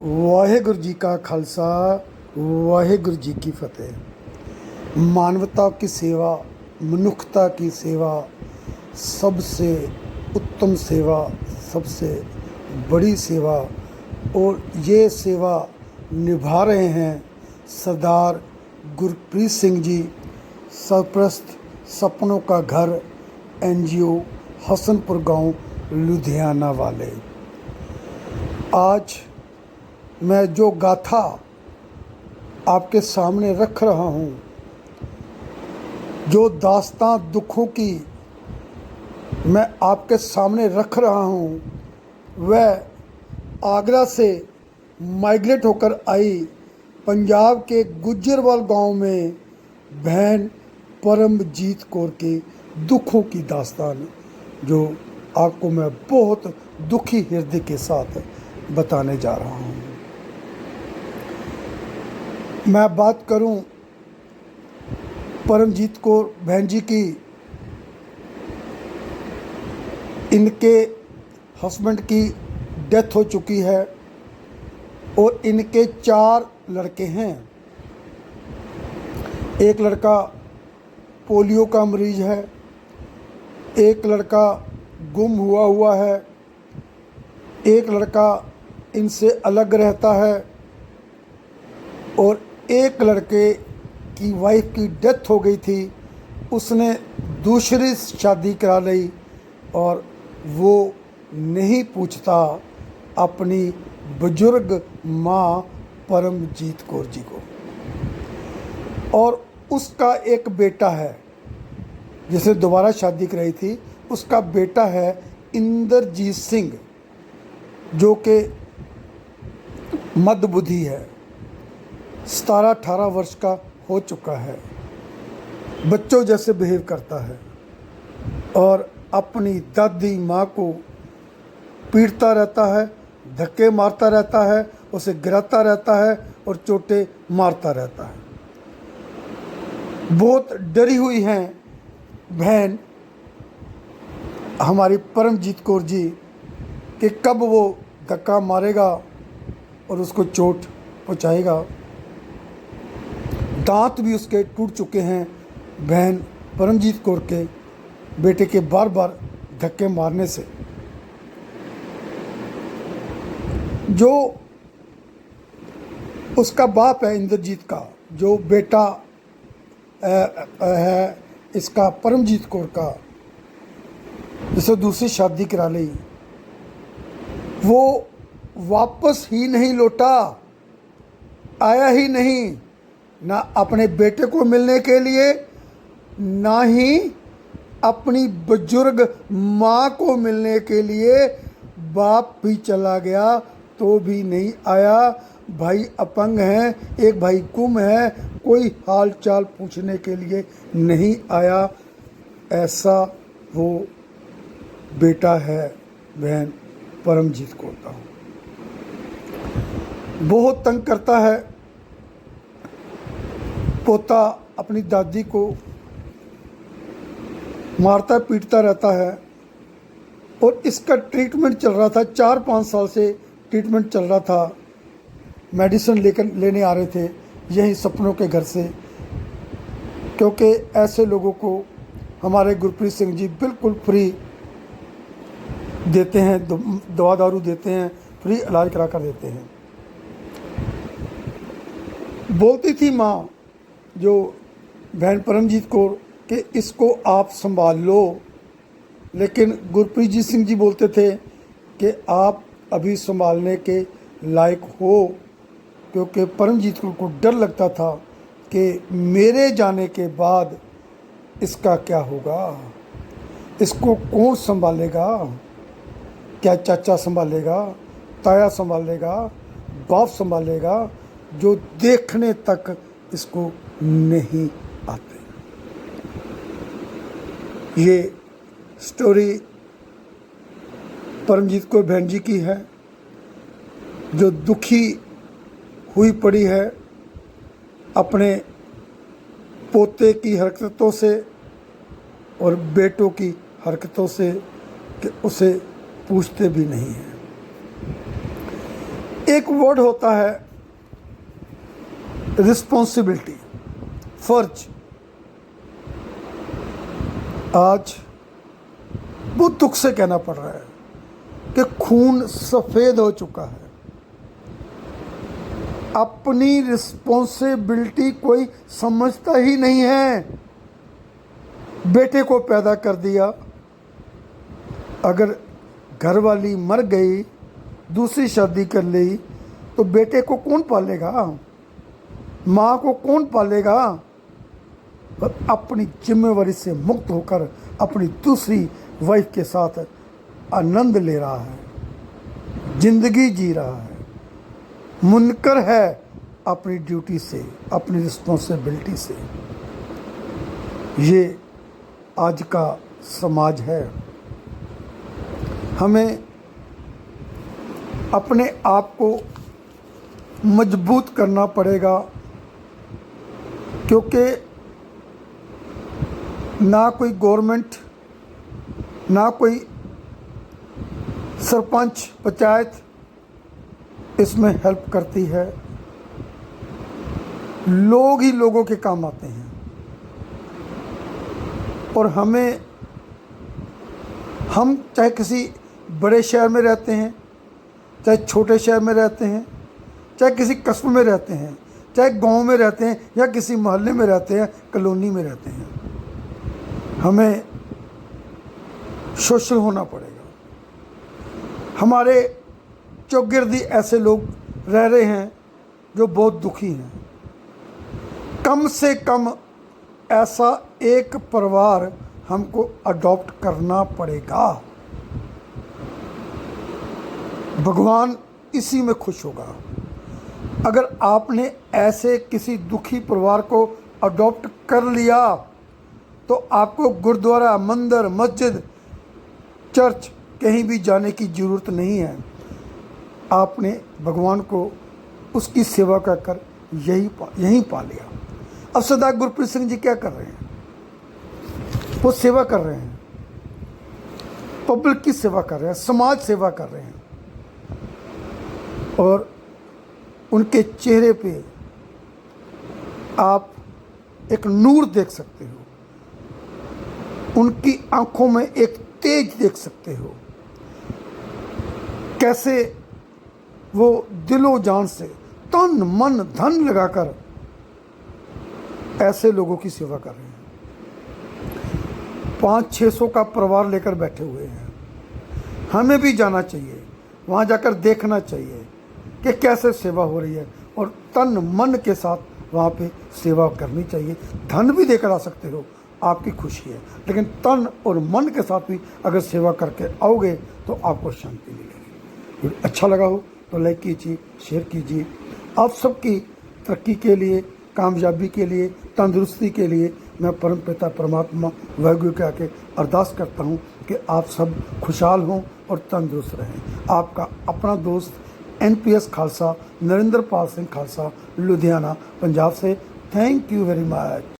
वाहेगुरु जी का खालसा, वाहेगुरु जी की फतेह। मानवता की सेवा, मनुष्यता की सेवा सबसे उत्तम सेवा, सबसे बड़ी सेवा, और ये सेवा निभा रहे हैं सरदार गुरप्रीत सिंह जी, सरप्रस्त सपनों का घर NGO हसनपुर गांव लुधियाना वाले। आज मैं जो गाथा आपके सामने रख रहा हूँ, जो दास्तां दुखों की मैं आपके सामने रख रहा हूँ, वह आगरा से माइग्रेट होकर आई पंजाब के गुज्जरवाल गांव में बहन परमजीत कौर के दुखों की दास्तान, जो आपको मैं बहुत दुखी हृदय के साथ बताने जा रहा हूँ। मैं बात करूं परमजीत कौर बहन जी की, इनके हस्बैंड की डेथ हो चुकी है और इनके 4 लड़के हैं। एक लड़का पोलियो का मरीज है, एक लड़का गुम हुआ है, एक लड़का इनसे अलग रहता है और एक लड़के की वाइफ की डेथ हो गई थी, उसने दूसरी शादी करा ली और वो नहीं पूछता अपनी बुजुर्ग माँ परमजीत कौर जी को। और उसका एक बेटा है जिसे दोबारा शादी कराई थी, उसका बेटा है इंद्रजीत सिंह, जो कि मंदबुद्धि है, 17-18 वर्ष का हो चुका है, बच्चों जैसे बिहेव करता है और अपनी दादी माँ को पीटता रहता है, धक्के मारता रहता है, उसे गिराता रहता है और चोटें मारता रहता है। बहुत डरी हुई हैं बहन हमारी परमजीत कौर जी कि कब वो धक्का मारेगा और उसको चोट पहुँचाएगा। दांत भी उसके टूट चुके हैं बहन परमजीत कौर के बेटे के बार बार धक्के मारने से। जो उसका बाप है इंद्रजीत का, जो बेटा है इसका परमजीत कौर का, जिसे दूसरी शादी करा ली, वो वापस ही नहीं लौटा, आया ही नहीं, ना अपने बेटे को मिलने के लिए, ना ही अपनी बुजुर्ग माँ को मिलने के लिए। बाप भी चला गया तो भी नहीं आया। भाई अपंग हैं, एक भाई गुम है, कोई हाल चाल पूछने के लिए नहीं आया। ऐसा वो बेटा है बहन परमजीत कौर का। बहुत तंग करता है पोता, अपनी दादी को मारता पीटता रहता है और इसका ट्रीटमेंट चल रहा था, 4-5 साल से ट्रीटमेंट चल रहा था। मेडिसिन लेने आ रहे थे यही सपनों के घर से, क्योंकि ऐसे लोगों को हमारे गुरप्रीत सिंह जी बिल्कुल फ्री देते हैं, दवा दारू देते हैं, फ्री इलाज करा कर देते हैं। बोलती थी माँ जो बहन परमजीत कौर कि इसको आप संभाल लो, लेकिन गुरप्रीत जी सिंह जी बोलते थे कि आप अभी संभालने के लायक हो, क्योंकि परमजीत कौर को डर लगता था कि मेरे जाने के बाद इसका क्या होगा, इसको कौन संभालेगा, क्या चाचा संभालेगा, ताया संभालेगा, बाप संभालेगा, जो देखने तक इसको नहीं आते। ये स्टोरी परमजीत कौर बहन जी की है, जो दुखी हुई पड़ी है अपने पोते की हरकतों से और बेटों की हरकतों से कि उसे पूछते भी नहीं हैं। एक वर्ड होता है रिस्पॉन्सिबिलिटी, फर्ज। आज बहुत दुख से कहना पड़ रहा है कि खून सफ़ेद हो चुका है। अपनी रिस्पॉन्सिबिलिटी कोई समझता ही नहीं है। बेटे को पैदा कर दिया, अगर घरवाली मर गई, दूसरी शादी कर ली, तो बेटे को कौन पालेगा? माँ को कौन पालेगा? और अपनी जिम्मेवारी से मुक्त होकर अपनी दूसरी वाइफ के साथ आनंद ले रहा है, जिंदगी जी रहा है, मुनकर है अपनी ड्यूटी से, अपनी रिस्पॉन्सिबिलिटी से। ये आज का समाज है। हमें अपने आप को मजबूत करना पड़ेगा, क्योंकि ना कोई गवर्नमेंट, ना कोई सरपंच पंचायत इसमें हेल्प करती है। लोग ही लोगों के काम आते हैं। और हम चाहे किसी बड़े शहर में रहते हैं, चाहे छोटे शहर में रहते हैं, चाहे किसी कस्बे में रहते हैं, चाहे गांव में रहते हैं, या किसी मोहल्ले में रहते हैं, कॉलोनी में रहते हैं, हमें सोशल होना पड़ेगा। हमारे चौगिर्द ऐसे लोग रह रहे हैं जो बहुत दुखी हैं। कम से कम ऐसा एक परिवार हमको अडॉप्ट करना पड़ेगा। भगवान इसी में खुश होगा। अगर आपने ऐसे किसी दुखी परिवार को अडॉप्ट कर लिया, तो आपको गुरुद्वारा, मंदिर, मस्जिद, चर्च कहीं भी जाने की ज़रूरत नहीं है। आपने भगवान को उसकी सेवा कर यहीं पा लिया। अब सरदार गुरप्रीत सिंह जी क्या कर रहे हैं? वो सेवा कर रहे हैं, पब्लिक की सेवा कर रहे हैं, समाज सेवा कर रहे हैं। और उनके चेहरे पे आप एक नूर देख सकते हो, उनकी आंखों में एक तेज देख सकते हो। कैसे वो दिलो जान से, तन मन धन लगाकर ऐसे लोगों की सेवा कर रहे हैं। 500-600 का परिवार लेकर बैठे हुए हैं। हमें भी जाना चाहिए, वहाँ जाकर देखना चाहिए कि कैसे सेवा हो रही है, और तन मन के साथ वहाँ पे सेवा करनी चाहिए। धन भी देकर आ सकते हो, आपकी खुशी है, लेकिन तन और मन के साथ भी अगर सेवा करके आओगे तो आपको शांति मिलेगी। अच्छा लगा हो तो लाइक कीजिए, शेयर कीजिए। आप सबकी तरक्की के लिए, कामयाबी के लिए, तंदुरुस्ती के लिए मैं परम पिता परमात्मा वाहिगुरु के आके अरदास करता हूँ कि आप सब खुशहाल हों और तंदुरुस्त रहें। आपका अपना दोस्त NPS खालसा, नरेंद्र पाल सिंह खालसा, लुधियाना, पंजाब से। Thank you very much.